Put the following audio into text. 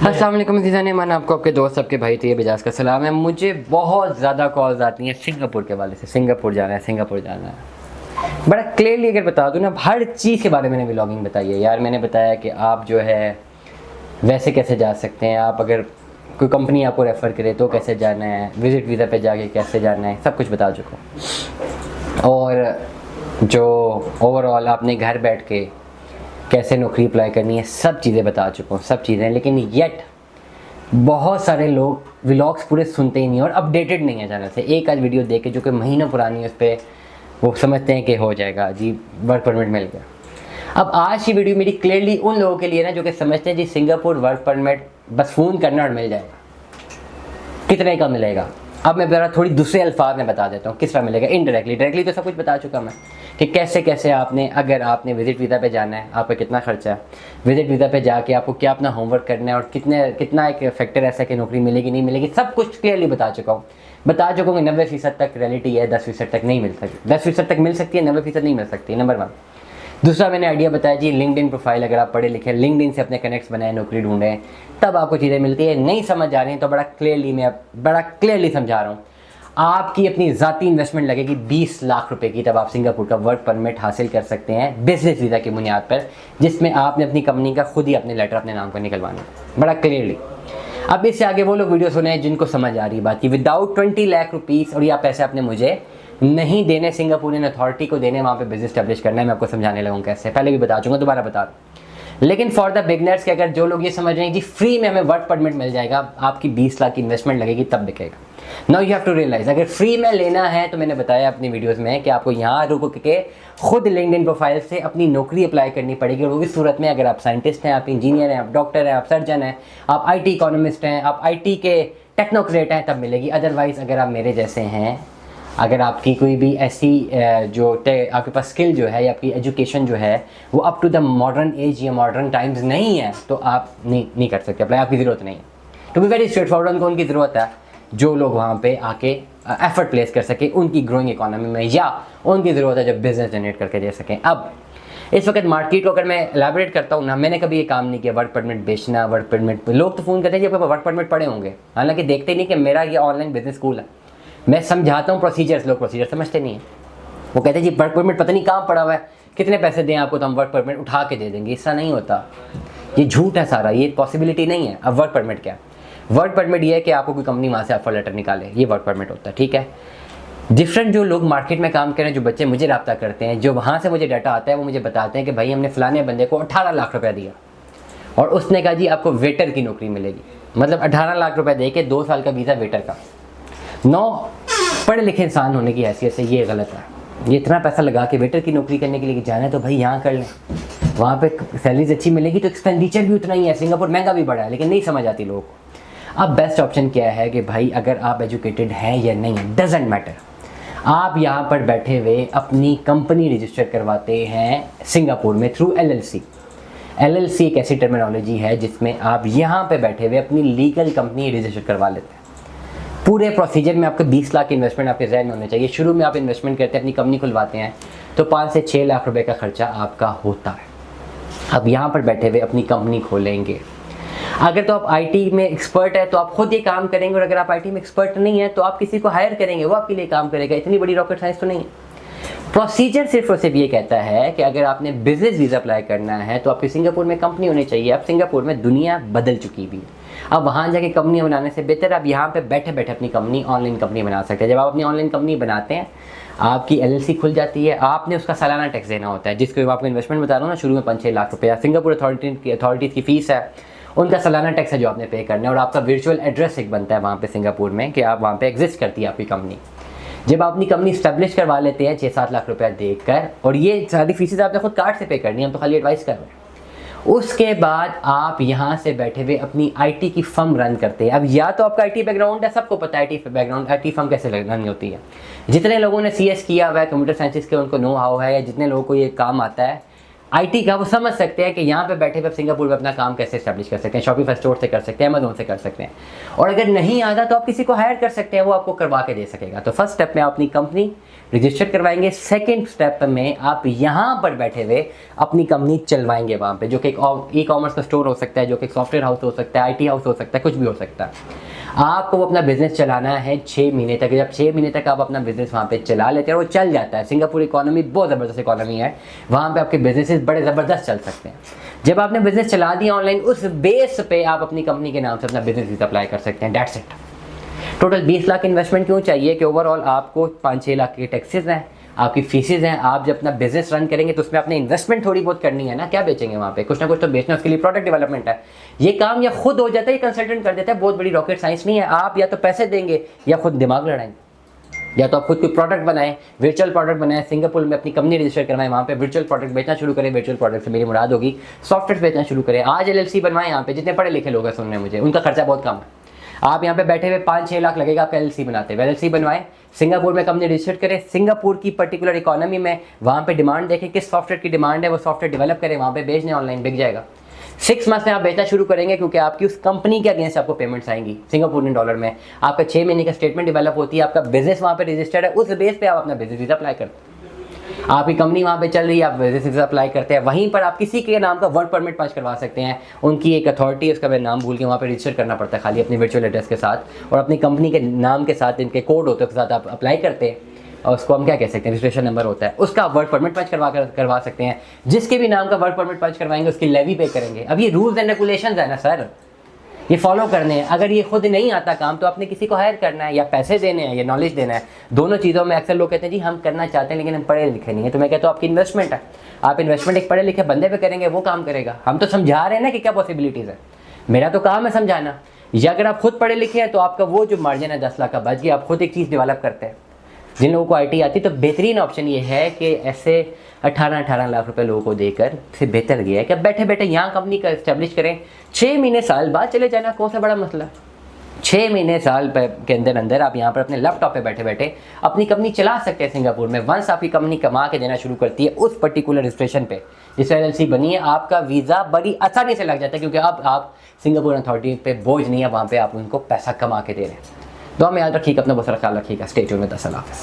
अस्सलाम वालेकुम जीज़ान मन, आपको आपके दोस्त आपके भाई थे बजाज का सलाम है। मुझे बहुत ज़्यादा कॉल्स आती हैं सिंगापुर के वाले से, सिंगापुर जाना है, सिंगापुर जाना है। बड़ा क्लियरली अगर बता दूँ ना, हर चीज़ के बारे में मैंने व्लॉगिंग बताई है यार। मैंने बताया कि आप जो है वैसे कैसे जा सकते हैं, आप अगर कोई कंपनी आपको रेफ़र करे तो कैसे जाना है, विज़िट वीज़ा पे जाके कैसे जाना है, सब कुछ बता चुका हूँ। और जो ओवरऑल आपने घर बैठ के कैसे नौकरी अप्लाई करनी है, सब चीज़ें बता चुका हूँ, सब चीज़ें। लेकिन येट बहुत सारे लोग व्लॉग्स पूरे सुनते ही नहीं और अपडेटेड नहीं है चैनल से। एक आध वीडियो देख के जो कि महीना पुरानी है, उस पर वो समझते हैं कि हो जाएगा जी, वर्क परमिट मिल गया। अब आज की वीडियो मेरी क्लियरली उन लोगों के लिए ना जो कि समझते हैं जी सिंगापुर वर्क परमिट बस फ़ोन करना और मिल जाएगा। कितने का मिलेगा, अब मैं ज़रा थोड़ी दूसरे अल्फाज में बता देता हूँ किस तरह मिलेगा। इनडायरेक्टली, डायरेक्टली तो सब कुछ बता चुका मैं कि कैसे कैसे आपने, अगर आपने विज़िट वीज़ा पे जाना है, आपका कितना खर्चा है, विज़िट वीज़ा पे जाके आपको क्या अपना होमवर्क करना है और कितना एक फैक्टर ऐसा है कि नौकरी मिलेगी नहीं मिलेगी, सब कुछ क्लियरली बता चुका हूँ। बता चुका हूँ कि 90% तक रियलिटी है, 10% तक नहीं मिल सकती। 10% तक मिल सकती है, 90% नहीं मिल सकती, नंबर 1। दूसरा मैंने आइडिया बताया जी, लिंक्डइन प्रोफाइल अगर आप पढ़े लिखे, लिंक्डइन से अपने कनेक्ट्स बनाए, नौकरी ढूंढें, तब आपको चीज़ें मिलती है। नहीं समझ आ रही हैं तो मैं बड़ा क्लियरली समझा रहा हूँ। आपकी अपनी ज़ाती इन्वेस्टमेंट लगेगी 20 लाख रुपए की, तब आप सिंगापुर का वर्क परमिट हासिल कर सकते हैं बिजनेस वीज़ा की बुनियाद पर, जिसमें आपने अपनी कंपनी का खुद ही अपने लेटर अपने नाम पर निकलवाना है, बड़ा क्लियरली। अब इससे आगे वो लोग वीडियो सुने जिनको समझ आ रही बात की, विदाउट 20 लाख रुपीज़, और ये पैसे आपने मुझे नहीं देने, सिंगापुरियन अथॉरिटी को देने, वहाँ पे बिजनेस स्टैब्लिश करना है। मैं आपको समझाने लगूँ कैसे, पहले भी बता चूँगा, दोबारा बता दूँ। लेकिन फॉर द बिगनर्स के, अगर जो लोग ये समझ रहे हैं जी फ्री में हमें वर्क परमिट मिल जाएगा, आपकी 20 लाख की इन्वेस्टमेंट लगेगी तब बिकेगा। Now you have to realise, अगर फ्री में लेना है तो मैंने बताया अपनी वीडियोस में कि आपको यहाँ रुक के खुद लिंक्डइन प्रोफाइल से अपनी नौकरी अप्लाई करनी पड़ेगी। और वो इस सूरत में अगर आप साइंटिस्ट हैं, आप इंजीनियर हैं, आप डॉक्टर हैं, आप सर्जन हैं, आप IT इकोनॉमिस्ट हैं, आप IT के टेक्नोक्रेट हैं, तब मिलेगी। अदरवाइज़ अगर आप मेरे जैसे हैं, अगर आपकी कोई भी ऐसी जो आपके पास स्किल जो है या आपकी एजुकेशन जो है वो up to the modern age या मॉडर्न टाइम्स नहीं है, तो आप नहीं कर सकते अप्लाई, आपकी ज़रूरत नहीं है। To be very straightforward, उनको उनकी ज़रूरत है जो लोग वहाँ पे आके एफर्ट प्लेस कर सकें उनकी ग्रोइंग इकोनॉमी में, या उनकी ज़रूरत है जो बिज़नेस जनरेट करके दे सकें। अब इस वक्त मार्केट को अगर मैं एलैबोरेट करता हूँ ना, मैंने कभी ये काम नहीं किया वर्क परमिट बेचना, वर्क परमिट। लोग तो फ़ोन करते हैं कि आपके वर्क परमिट पड़े होंगे, हालांकि देखते ही नहीं कि मेरा ये ऑनलाइन बिजनेस स्कूल है। मैं समझाता हूँ प्रोसीजर्स, लोग प्रोसीजर समझते नहीं है। वो कहते हैं जी वर्क परमिट पता नहीं कहाँ पड़ा हुआ है, कितने पैसे दें आपको तो हम वर्क परमिट उठा के दे देंगे। ऐसा नहीं होता, ये झूठ है सारा, ये पॉसिबिलिटी नहीं है। अब वर्क परमिट क्या है? वर्क परमिट ये है कि आपको कोई कंपनी वहाँ से ऑफर लेटर निकाले, ये वर्क परमिट होता है, ठीक है। डिफरेंट जो लोग मार्केट में काम कर रहे हैं, जो बच्चे मुझे रब्ता करते हैं, जो वहाँ से मुझे डाटा आता है, वो मुझे बताते हैं कि भाई हमने फलाने बंदे को 18 लाख रुपया दिया और उसने कहा जी आपको वेटर की नौकरी मिलेगी। मतलब 18 लाख रुपये दे के 2 साल का वीज़ा वेटर का। 9 पढ़े लिखे इंसान होने की हैसियत से ये गलत है। ये इतना पैसा लगा के वेटर की नौकरी करने के लिए जाना है तो भाई यहाँ कर लें, वहाँ पे सैलरीज अच्छी मिलेगी तो एक्सपेंडिचर भी उतना ही है। सिंगापुर महंगा भी बड़ा है, लेकिन नहीं समझ आती लोगों को। अब बेस्ट ऑप्शन क्या है कि भाई अगर आप एजुकेटेड हैं या नहीं, डजेंट मैटर, आप यहाँ पर बैठे हुए अपनी कंपनी रजिस्टर करवाते हैं सिंगापुर में थ्रू LLC। LLC एक ऐसी टर्मिनोलॉजी है जिसमें आप यहाँ पे बैठे हुए अपनी लीगल कंपनी रजिस्टर करवा लेते हैं। पूरे प्रोसीजर में आपके 20 लाख की इन्वेस्टमेंट आपके जहन में होने चाहिए। शुरू में आप इन्वेस्टमेंट करते हैं, अपनी कंपनी खुलवाते हैं तो 5 से 6 लाख रुपए का खर्चा आपका होता है। अब यहाँ पर बैठे हुए अपनी कंपनी खोलेंगे। अगर तो आप IT में एक्सपर्ट है तो आप खुद ये काम करेंगे, और अगर आप IT में एक्सपर्ट नहीं है तो आप किसी को हायर करेंगे, वो आपके लिए काम करेगा। इतनी बड़ी रॉकेट साइंस तो नहीं है। प्रोसीजर सिर्फ और सिर्फ ये कहता है कि अगर आपने बिजनेस वीज़ा अप्लाई करना है तो आपकी सिंगापुर में कंपनी होनी चाहिए। अब सिंगापुर में दुनिया बदल चुकी भी है। अब वहाँ जाके कंपनी बनाने से बेहतर आप यहाँ पे बैठे बैठे अपनी कंपनी, ऑनलाइन कंपनी बना सकते हैं। जब आप अपनी ऑनलाइन कंपनी बनाते हैं, आपकी LLC खुल जाती है, आपने उसका सालाना टैक्स देना होता है, जिसको आपको इन्वेस्टमेंट बता रहा हूँ ना, शुरू में 5-6 लाख रुपया सिंगापुर अथॉरिटीज़ की फ़ीस है, उनका सालाना टैक्स है जो आपने पे करना है। और आपका वर्चुअल एड्रेस एक बनता है वहाँ पे सिंगापुर में कि आप वहाँ पे एग्जिस्ट करती है आपकी कंपनी। जब आप अपनी कंपनी स्टैब्लिश करवा लेते हैं 6-7 लाख रुपया देकर, और ये सारी फीसेज आपने खुद कार्ड से पे करनी है, हम तो खाली एडवाइस कर रहे हैं। उसके बाद आप यहाँ से बैठे हुए अपनी IT की फर्म रन करते हैं। अब या तो आपका IT बैकग्राउंड है, सबको पता है IT बैकग्राउंड, IT फर्म कैसे रन होती है। जितने लोगों ने CS किया हुआ है, कंप्यूटर साइंसिस के, उनको नो हाउ है, या जितने लोगों को ये काम आता है IT का, वो समझ सकते हैं कि यहाँ पे बैठे हुए सिंगापुर में अपना काम कैसे स्टैब्लिश कर सकते हैं। शॉपिफाई स्टोर से कर सकते हैं, अमेजोन से कर सकते हैं। और अगर नहीं आता तो आप किसी को हायर कर सकते हैं, वो आपको करवा के दे सकेगा। तो फर्स्ट स्टेप में आप अपनी कंपनी रजिस्टर करवाएंगे। सेकंड स्टेप में आप यहाँ पर बैठे हुए अपनी कंपनी चलवाएंगे वहाँ पे, जो कि एक ई कॉमर्स का स्टोर हो सकता है, जो कि एक सॉफ्टवेयर हाउस हो सकता है, IT हाउस हो सकता है, कुछ भी हो सकता है। आपको वो अपना बिजनेस चलाना है 6 महीने तक। जब 6 महीने तक आप अपना बिजनेस वहाँ पे चला लेते हैं और वो चल जाता है, सिंगापुर इकोनॉमी बहुत ज़बरदस्त इकोनॉमी है, वहाँ पे आपके बिजनेसेस बड़े ज़बरदस्त चल सकते हैं। जब आपने बिजनेस चला दिया ऑनलाइन, उस बेस पे आप अपनी कंपनी के नाम से अपना बिजनेस अप्लाई कर सकते हैं। That's it. Total 20 lakh investment क्यों चाहिए कि ओवरऑल आपको 5-6 लाख के टैक्सेस हैं, आपकी फीसेज हैं। आप जब अपना बिजनेस रन करेंगे तो उसमें आपने इन्वेस्टमेंट थोड़ी बहुत करनी है ना, क्या बेचेंगे वहाँ पे, कुछ ना कुछ तो बेचना है, उसके लिए प्रोडक्ट डेवलपमेंट है। ये काम या खुद हो जाता है या कंसल्टेंट कर देता है, बहुत बड़ी रॉकेट साइंस नहीं है। आप या तो पैसे देंगे या खुद दिमाग लड़ाएंगे, या तो आप खुद कोई प्रोडक्ट बनाएं, वर्चुअल प्रोडक्ट बनाएं, सिंगापुर में अपनी कंपनी रजिस्टर करवाएं, वहाँ पे वर्चुअल प्रोडक्ट बेचना शुरू करें। वर्चुअल प्रोडक्ट से मेरी मुराद होगी सॉफ्टवेयर बेचना शुरू करें। आज LLC बनवाएं, यहाँ पे जितने पढ़े लिखे लोग हैं सुन रहे हैं मुझे, उनका खर्चा बहुत कम है। आप यहाँ पे बैठे हुए 5-6 लाख लगेगा आपका LLC बनाते हुए। LLC बनवाएं, सिंगापुर में कंपनी रजिस्टर करें, सिंगापुर की पर्टिकुलर इकोनॉमी में वहाँ पे डिमांड देखें, किस सॉफ्टवेयर की डिमांड है, वो सॉफ्टवेयर डेवलप करें, वहाँ पे बेचने, ऑनलाइन बिक जाएगा। 6 मंथ में आप बेचना शुरू करेंगे, क्योंकि आपकी उस कंपनी के अगेंस्ट आपको पेमेंट्स आएंगी सिंगापुरियन डॉलर में। आपका 6 महीने का स्टेटमेंट डेवलप होती है, आपका बिजनेस वहाँ पे रजिस्टर्ड है, उस बेस पे आप अपना बिजनेस वीजा अप्लाई करते हैं। आपकी कंपनी वहाँ पे चल रही है, आप बिजनेस वीजा अप्लाई करते हैं, वहीं पर आप किसी के नाम का वर्क परमिट पास करवा सकते हैं। उनकी एक अथॉरिटी है, उसका मैं नाम भूल के, वहाँ पे रजिस्टर करना पड़ता है खाली अपनी वर्चुअल एड्रेस के साथ, और अपनी कंपनी के नाम के साथ इनके कोड होते हैं, उसके साथ आप अप्लाई करते हैं, और उसको हम क्या कह सकते हैं, रजिस्ट्रेशन नंबर होता है, उसका वर्क परमिट पंच करवा सकते हैं। जिसके भी नाम का वर्क परमिट पंच करवाएंगे उसकी लेवी पे करेंगे। अब ये रूल्स एंड रेगुलेशंस है ना सर, ये फॉलो करने हैं। अगर ये खुद नहीं आता काम तो आपने किसी को हायर करना है, या पैसे देने हैं, या नॉलेज देना है। दोनों चीज़ों में अक्सर लोग कहते हैं जी हम करना चाहते हैं लेकिन हम पढ़े लिखे नहीं है। तो मैं कहता हूँ आपकी इन्वेस्टमेंट है, आप इन्वेस्टमेंट एक पढ़े लिखे बंदे पे करेंगे, वो काम करेगा। हम तो समझा रहे हैं ना कि क्या पॉसिबिलिटीज़ है, मेरा तो काम है समझाना। या अगर आप खुद पढ़े लिखे हैं तो आपका वो जो मार्जिन है 10 लाख का बच गया, आप खुद एक चीज़ डेवलप करते हैं। जिन लोगों को IT आती है तो बेहतरीन ऑप्शन ये है कि ऐसे 18 लाख रुपए लोगों को देकर फिर बेहतर ये है कि बैठे बैठे यहाँ कंपनी का इस्टेब्लिश करें। 6 महीने साल बाद चले जाना, कौन सा बड़ा मसला। 6 महीने साल के अंदर अंदर आप यहाँ पर अपने लैपटॉप पे बैठे बैठे अपनी कंपनी चला सकते हैं सिंगापुर में। वंस आपकी कंपनी कमा के देना शुरू करती है उस पर्टिकुलर रजिस्ट्रेशन पे जिस LLC बनी है, आपका वीज़ा बड़ी आसानी से लग जाता है, क्योंकि अब आप सिंगापुर अथॉरिटी पे बोझ नहीं है, वहाँ पे आप उनको पैसा कमा के दे रहे हैं। तो हम याद रखिएगा, अपना बहुत सारा ख्याल रखिएगा। Stay tuned with us. अल्लाह हाफ़िज़।